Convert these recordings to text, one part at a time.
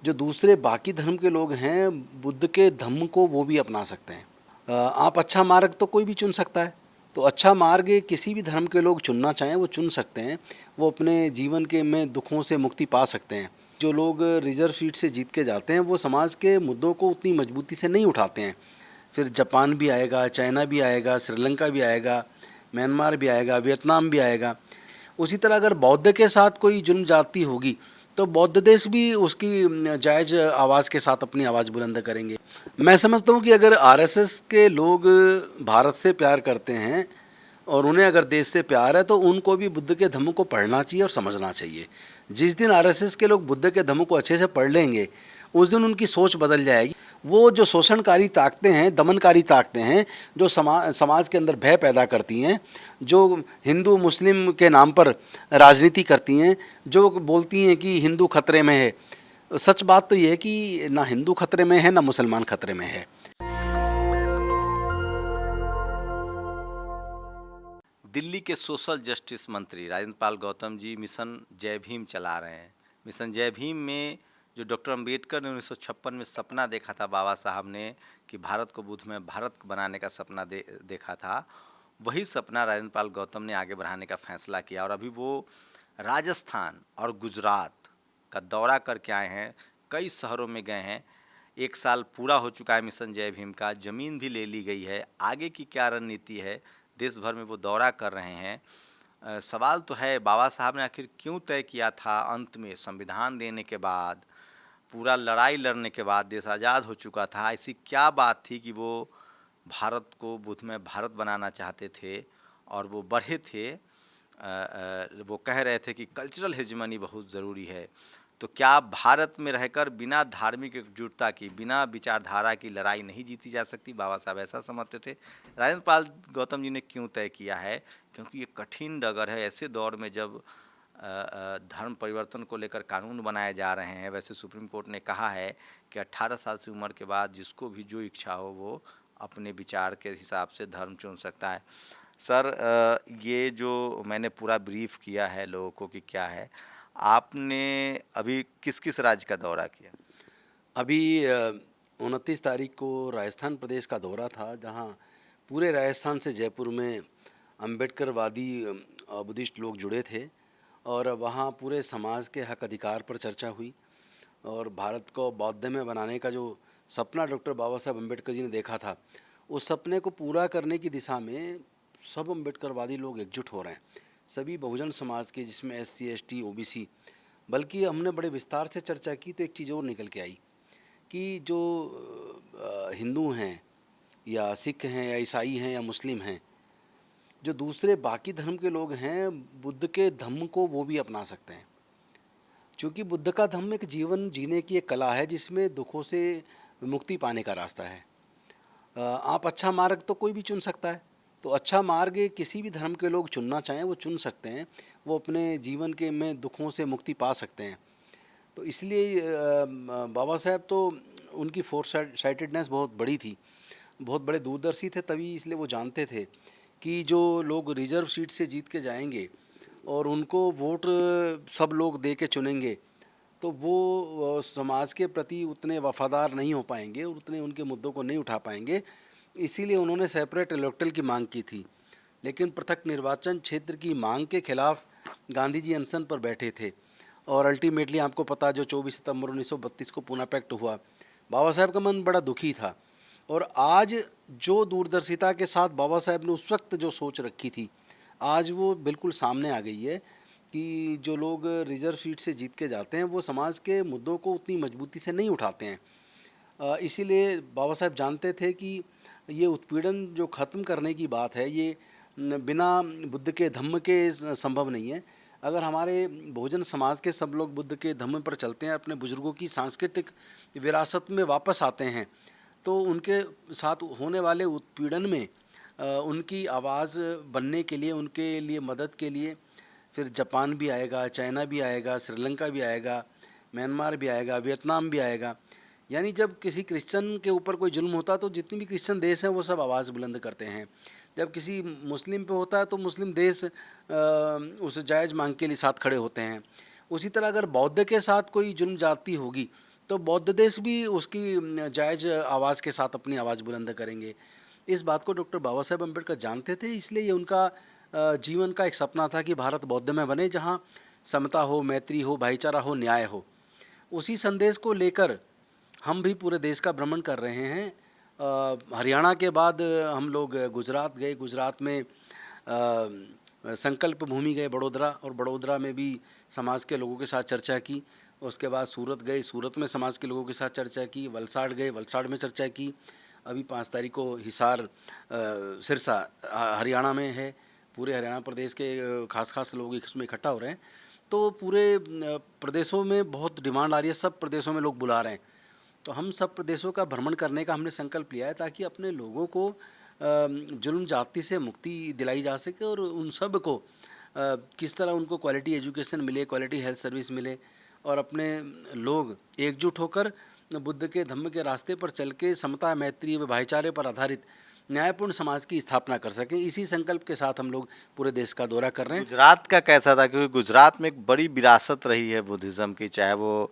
जो दूसरे बाकी धर्म के लोग हैं, बुद्ध के धम्म को वो भी अपना सकते हैं। आप अच्छा मार्ग तो कोई भी चुन सकता है, तो अच्छा मार्ग किसी भी धर्म के लोग चुनना चाहें वो चुन सकते हैं। वो अपने जीवन के में दुखों से मुक्ति पा सकते हैं। जो लोग रिजर्व सीट से जीत के जाते हैं वो समाज के मुद्दों को उतनी मजबूती से नहीं उठाते हैं। फिर जापान भी आएगा, चाइना भी आएगा, श्रीलंका भी आएगा, म्यांमार भी आएगा, वियतनाम भी आएगा। उसी तरह अगर बौद्ध के साथ कोई जुल्म जाती होगी तो बौद्ध देश भी उसकी जायज़ आवाज़ के साथ अपनी आवाज़ बुलंद करेंगे। मैं समझता हूँ कि अगर आरएसएस के लोग भारत से प्यार करते हैं और उन्हें अगर देश से प्यार है तो उनको भी बुद्ध के धम्म को पढ़ना चाहिए और समझना चाहिए। जिस दिन आरएसएस के लोग बुद्ध के धम्म को अच्छे से पढ़ लेंगे उस दिन उनकी सोच बदल जाएगी। वो जो शोषणकारी ताकतें हैं, दमनकारी ताकतें हैं, जो समाज के अंदर भय पैदा करती हैं, जो हिंदू मुस्लिम के नाम पर राजनीति करती हैं, जो बोलती हैं कि हिंदू खतरे में है, सच बात तो ये है कि ना हिंदू खतरे में है ना मुसलमान खतरे में है। दिल्ली के सोशल जस्टिस मंत्री राजेंद्र पाल गौतम जी मिशन जय भीम चला रहे हैं। मिशन जय भीम में जो डॉक्टर अंबेडकर ने 1956 में सपना देखा था बाबा साहब ने कि भारत को बुद्ध में भारत बनाने का सपना देखा था, वही सपना राजेंद्र पाल गौतम ने आगे बढ़ाने का फैसला किया और अभी वो राजस्थान और गुजरात का दौरा करके आए हैं। कई शहरों में गए हैं। 1 साल पूरा हो चुका है मिशन जय भीम का, ज़मीन भी ले ली गई है। आगे की क्या रणनीति है, देश भर में वो दौरा कर रहे हैं। सवाल तो है बाबा साहब ने आखिर क्यों तय किया था अंत में संविधान देने के बाद, पूरा लड़ाई लड़ने के बाद देश आज़ाद हो चुका था, ऐसी क्या बात थी कि वो भारत को बुद्ध में भारत बनाना चाहते थे और वो बढ़े थे। वो कह रहे थे कि कल्चरल हेजमनी बहुत ज़रूरी है। तो क्या भारत में रहकर बिना धार्मिक एकजुटता की, बिना विचारधारा की लड़ाई नहीं जीती जा सकती? बाबा साहब ऐसा समझते थे। राजेंद्र पाल गौतम जी ने क्यों तय किया है? क्योंकि ये कठिन डगर है। ऐसे दौर में जब धर्म परिवर्तन को लेकर कानून बनाए जा रहे हैं, वैसे सुप्रीम कोर्ट ने कहा है कि 18 साल से उम्र के बाद जिसको भी जो इच्छा हो वो अपने विचार के हिसाब से धर्म चुन सकता है। सर, ये जो मैंने पूरा ब्रीफ किया है लोगों को कि क्या है, आपने अभी किस किस राज्य का दौरा किया? अभी 29 तारीख को राजस्थान प्रदेश का दौरा था, जहां पूरे राजस्थान से जयपुर में अम्बेडकरवादी बुद्धिस्ट लोग जुड़े थे और वहां पूरे समाज के हक अधिकार पर चर्चा हुई और भारत को बौद्ध में बनाने का जो सपना डॉक्टर बाबा साहब अम्बेडकर जी ने देखा था, उस सपने को पूरा करने की दिशा में सब अम्बेडकरवादी लोग एकजुट हो रहे हैं। सभी बहुजन समाज के, जिसमें SC ST OBC, बल्कि हमने बड़े विस्तार से चर्चा की तो एक चीज़ और निकल के आई कि जो हिंदू हैं या सिख हैं या ईसाई हैं या मुस्लिम हैं, जो दूसरे बाकी धर्म के लोग हैं, बुद्ध के धम्म को वो भी अपना सकते हैं। क्योंकि बुद्ध का धम्म एक जीवन जीने की एक कला है जिसमें दुखों से मुक्ति पाने का रास्ता है। आप अच्छा मार्ग तो कोई भी चुन सकता है, तो अच्छा मार्ग किसी भी धर्म के लोग चुनना चाहें वो चुन सकते हैं। वो अपने जीवन के में दुखों से मुक्ति पा सकते हैं। तो इसलिए बाबा साहब तो उनकी फोरसाइटेडनेस बहुत बड़ी थी, बहुत बड़े दूरदर्शी थे, तभी इसलिए वो जानते थे कि जो लोग रिजर्व सीट से जीत के जाएंगे और उनको वोट सब लोग दे के चुनेंगे तो वो समाज के प्रति उतने वफादार नहीं हो पाएंगे और उतने उनके मुद्दों को नहीं उठा पाएंगे। इसीलिए उन्होंने सेपरेट इलेक्टोरल की मांग की थी, लेकिन पृथक निर्वाचन क्षेत्र की मांग के खिलाफ गांधी जी अनशन पर बैठे थे और अल्टीमेटली आपको पता, जो 24 सितंबर 1932 को पूना पैक्ट हुआ, बाबा साहब का मन बड़ा दुखी था। और आज जो दूरदर्शिता के साथ बाबा साहब ने उस वक्त जो सोच रखी थी, आज वो बिल्कुल सामने आ गई है कि जो लोग रिजर्व सीट से जीत के जाते हैं वो समाज के मुद्दों को उतनी मजबूती से नहीं उठाते हैं। इसीलिए बाबा साहब जानते थे कि ये उत्पीड़न जो ख़त्म करने की बात है, ये बिना बुद्ध के धम्म के संभव नहीं है। अगर हमारे बहुजन समाज के सब लोग बुद्ध के धम्म पर चलते हैं, अपने बुजुर्गों की सांस्कृतिक विरासत में वापस आते हैं, तो उनके साथ होने वाले उत्पीड़न में उनकी आवाज़ बनने के लिए, उनके लिए मदद के लिए फिर जापान भी आएगा, चाइना भी आएगा, श्रीलंका भी आएगा, म्यांमार भी आएगा, वियतनाम भी आएगा। यानी जब किसी क्रिश्चियन के ऊपर कोई जुल्म होता है तो जितनी भी क्रिश्चियन देश हैं वो सब आवाज़ बुलंद करते हैं। जब किसी मुस्लिम पे होता है तो मुस्लिम देश उस जायज़ मांग के लिए साथ खड़े होते हैं। उसी तरह अगर बौद्ध के साथ कोई जुल्म जाती होगी तो बौद्ध देश भी उसकी जायज़ आवाज़ के साथ अपनी आवाज़ बुलंद करेंगे। इस बात को डॉक्टर बाबा साहेब अम्बेडकर जानते थे, इसलिए ये उनका जीवन का एक सपना था कि भारत बौद्धमय बने, जहाँ समता हो, मैत्री हो, भाईचारा हो, न्याय हो। उसी संदेश को लेकर हम भी पूरे देश का भ्रमण कर रहे हैं। हरियाणा के बाद हम लोग गुजरात गए, गुजरात में संकल्प भूमि गए, बड़ोदरा, और बड़ोदरा में भी समाज के लोगों के साथ चर्चा की। उसके बाद सूरत गए, सूरत में समाज के लोगों के साथ चर्चा की। वलसाड़ गए, वलसाड़ में चर्चा की। अभी 5 तारीख को हिसार सिरसा हरियाणा में है। पूरे हरियाणा प्रदेश के खास लोग इसमें इकट्ठा हो रहे हैं। तो पूरे प्रदेशों में बहुत डिमांड आ रही है, सब प्रदेशों में लोग बुला रहे हैं। तो हम सब प्रदेशों का भ्रमण करने का हमने संकल्प लिया है, ताकि अपने लोगों को जुल्म जाति से मुक्ति दिलाई जा सके, और उन सब को किस तरह उनको क्वालिटी एजुकेशन मिले, क्वालिटी हेल्थ सर्विस मिले, और अपने लोग एकजुट होकर बुद्ध के धम्म के रास्ते पर चल के समता, मैत्री व भाईचारे पर आधारित न्यायपूर्ण समाज की स्थापना कर सकें। इसी संकल्प के साथ हम लोग पूरे देश का दौरा कर रहे हैं। गुजरात का कैसा था, क्योंकि गुजरात में एक बड़ी विरासत रही है बुद्धिज़्म की, चाहे वो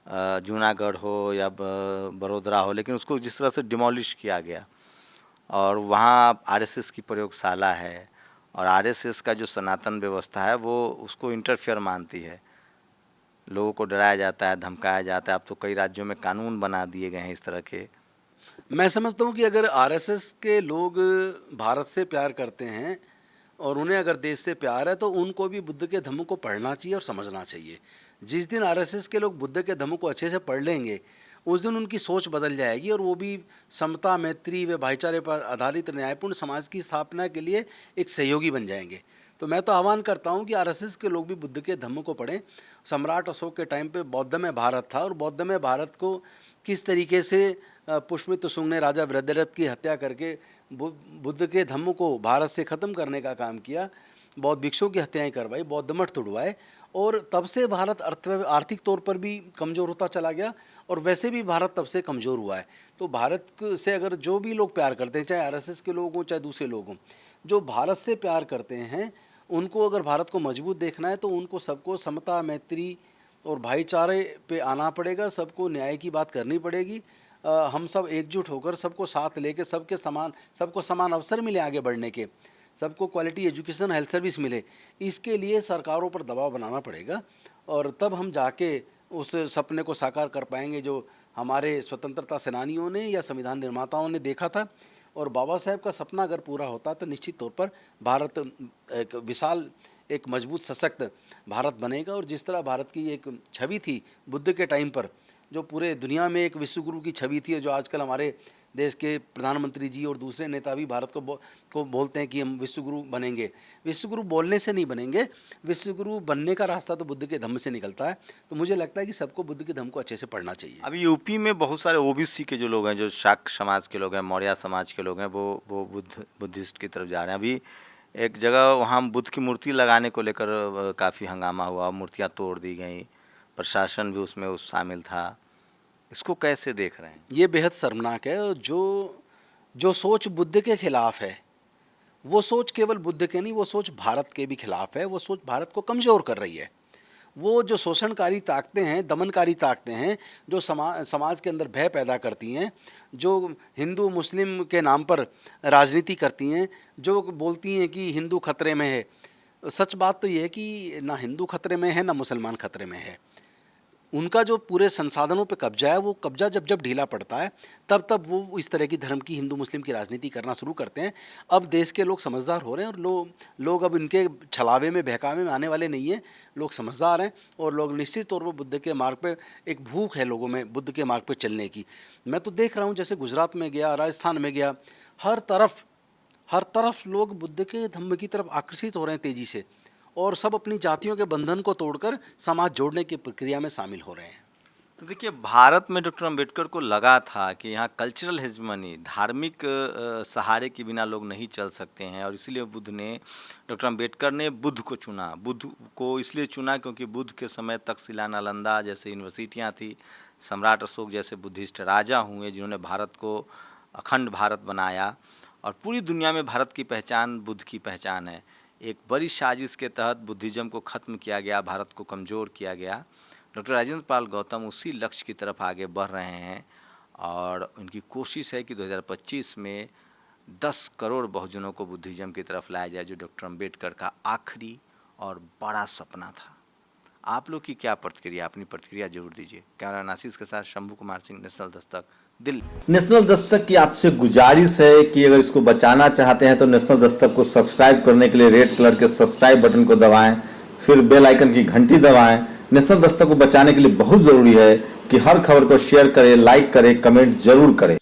जूनागढ़ हो या बड़ोदरा हो, लेकिन उसको जिस तरह से डिमोलिश किया गया, और वहाँ आरएसएस की प्रयोगशाला है, और आरएसएस का जो सनातन व्यवस्था है वो उसको इंटरफेयर मानती है। लोगों को डराया जाता है, धमकाया जाता है। अब तो कई राज्यों में कानून बना दिए गए हैं इस तरह के। मैं समझता हूँ कि अगर आरएसएस के लोग भारत से प्यार करते हैं और उन्हें अगर देश से प्यार है, तो उनको भी बुद्ध के धम्म को पढ़ना चाहिए और समझना चाहिए। जिस दिन आरएसएस के लोग बुद्ध के धम्म को अच्छे से पढ़ लेंगे, उस दिन उनकी सोच बदल जाएगी, और वो भी समता, मैत्री व भाईचारे पर आधारित न्यायपूर्ण समाज की स्थापना के लिए एक सहयोगी बन जाएंगे। तो मैं तो आह्वान करता हूँ कि आरएसएस के लोग भी बुद्ध के धम्म को पढ़ें। सम्राट अशोक के टाइम पे बौद्धमय भारत था, और बौद्धमय भारत को किस तरीके से पुष्यमित्र शुंग ने राजा वृद्धरथ की हत्या करके बुद्ध के धम्म को भारत से ख़त्म करने का काम किया, बौद्ध भिक्षुओं की हत्याएं करवाई, बौद्ध मठ तुड़वाए, और तब से भारत आर्थिक तौर पर भी कमज़ोर होता चला गया, और वैसे भी भारत तब से कमज़ोर हुआ है। तो भारत से अगर जो भी लोग प्यार करते हैं, चाहे आरएसएस के लोग हों, चाहे दूसरे लोग हों, जो भारत से प्यार करते हैं, उनको अगर भारत को मजबूत देखना है, तो उनको सबको समता, मैत्री और भाईचारे पे आना पड़ेगा। सबको न्याय की बात करनी पड़ेगी। हम सब एकजुट होकर सबको साथ लेके सबको समान अवसर मिले आगे बढ़ने के, सबको क्वालिटी एजुकेशन, हेल्थ सर्विस मिले, इसके लिए सरकारों पर दबाव बनाना पड़ेगा, और तब हम जाके उस सपने को साकार कर पाएंगे जो हमारे स्वतंत्रता सेनानियों ने या संविधान निर्माताओं ने देखा था। और बाबा साहेब का सपना अगर पूरा होता, तो निश्चित तौर पर भारत एक विशाल, एक मजबूत, सशक्त भारत बनेगा। और जिस तरह भारत की एक छवि थी बुद्ध के टाइम पर, जो पूरे दुनिया में एक विश्वगुरु की छवि थी, जो आजकल हमारे देश के प्रधानमंत्री जी और दूसरे नेता भी भारत को बोलते हैं कि हम विश्वगुरु बनेंगे। विश्वगुरु बोलने से नहीं बनेंगे, विश्वगुरु बनने का रास्ता तो बुद्ध के धम्म से निकलता है। तो मुझे लगता है कि सबको बुद्ध के धम्म को अच्छे से पढ़ना चाहिए। अभी यूपी में बहुत सारे ओबीसी के जो लोग हैं, जो शाक्य समाज के लोग हैं, मौर्य समाज के लोग हैं, वो बुद्धिस्ट की तरफ जा रहे हैं। अभी एक जगह वहाँ बुद्ध की मूर्ति लगाने को लेकर काफ़ी हंगामा हुआ, मूर्तियाँ तोड़ दी गई, प्रशासन भी उसमें शामिल था। इसको कैसे देख रहे हैं? ये बेहद शर्मनाक है। और जो सोच बुद्ध के खिलाफ है, वो सोच केवल बुद्ध के नहीं, वो सोच भारत के भी खिलाफ है। वो सोच भारत को कमज़ोर कर रही है। वो जो शोषणकारी ताकतें हैं, दमनकारी ताकतें हैं, जो समाज के अंदर भय पैदा करती हैं, जो हिंदू मुस्लिम के नाम पर राजनीति करती हैं, जो बोलती हैं कि हिंदू खतरे में है। सच बात तो ये है कि ना हिंदू खतरे में है, ना मुसलमान खतरे में है। उनका जो पूरे संसाधनों पे कब्जा है, वो कब्जा जब ढीला पड़ता है, तब वो इस तरह की धर्म की, हिंदू मुस्लिम की राजनीति करना शुरू करते हैं। अब देश के लोग समझदार हो रहे हैं, और लोग अब इनके छलावे में, बहकावे में आने वाले नहीं हैं। लोग समझदार हैं, और लोग निश्चित तौर पर बुद्ध के मार्ग पे, एक भूख है लोगों में बुद्ध के मार्ग पे चलने की। मैं तो देख रहा हूँ, जैसे गुजरात में गया, राजस्थान में गया, हर तरफ लोग बुद्ध के धम्म की तरफ आकर्षित हो रहे हैं तेज़ी से, और सब अपनी जातियों के बंधन को तोड़कर समाज जोड़ने की प्रक्रिया में शामिल हो रहे हैं। तो देखिए, भारत में डॉक्टर अंबेडकर को लगा था कि यहाँ कल्चरल हेजमनी, धार्मिक सहारे के बिना लोग नहीं चल सकते हैं, और इसीलिए डॉक्टर अंबेडकर ने बुद्ध को चुना। बुद्ध को इसलिए चुना क्योंकि बुद्ध के समय तक्षशिला, नालंदा जैसे यूनिवर्सिटियाँ थी, सम्राट अशोक जैसे बुद्धिस्ट राजा हुए, जिन्होंने भारत को अखंड भारत बनाया, और पूरी दुनिया में भारत की पहचान बुद्ध की पहचान है। एक बड़ी साजिश के तहत बुद्धिज़्म को ख़त्म किया गया, भारत को कमज़ोर किया गया। डॉक्टर राजेंद्र पाल गौतम उसी लक्ष्य की तरफ आगे बढ़ रहे हैं और उनकी कोशिश है कि 2025 में 10 करोड़ बहुजनों को बुद्धिज्म की तरफ लाया जाए, जो डॉक्टर अंबेडकर का आखिरी और बड़ा सपना था। आप लोग की क्या प्रतिक्रिया, अपनी प्रतिक्रिया जरूर दीजिए। कैमरा आशीष के साथ शंभू कुमार सिंह, नेशनल दस्तक, दिल्ली। नेशनल दस्तक की आपसे गुजारिश है कि अगर इसको बचाना चाहते हैं तो नेशनल दस्तक को सब्सक्राइब करने के लिए रेड कलर के सब्सक्राइब बटन को दबाएं, फिर बेल आइकन की घंटी दबाएं। नेशनल दस्तक को बचाने के लिए बहुत जरूरी है कि हर खबर को शेयर करें, लाइक करें, कमेंट जरूर करें।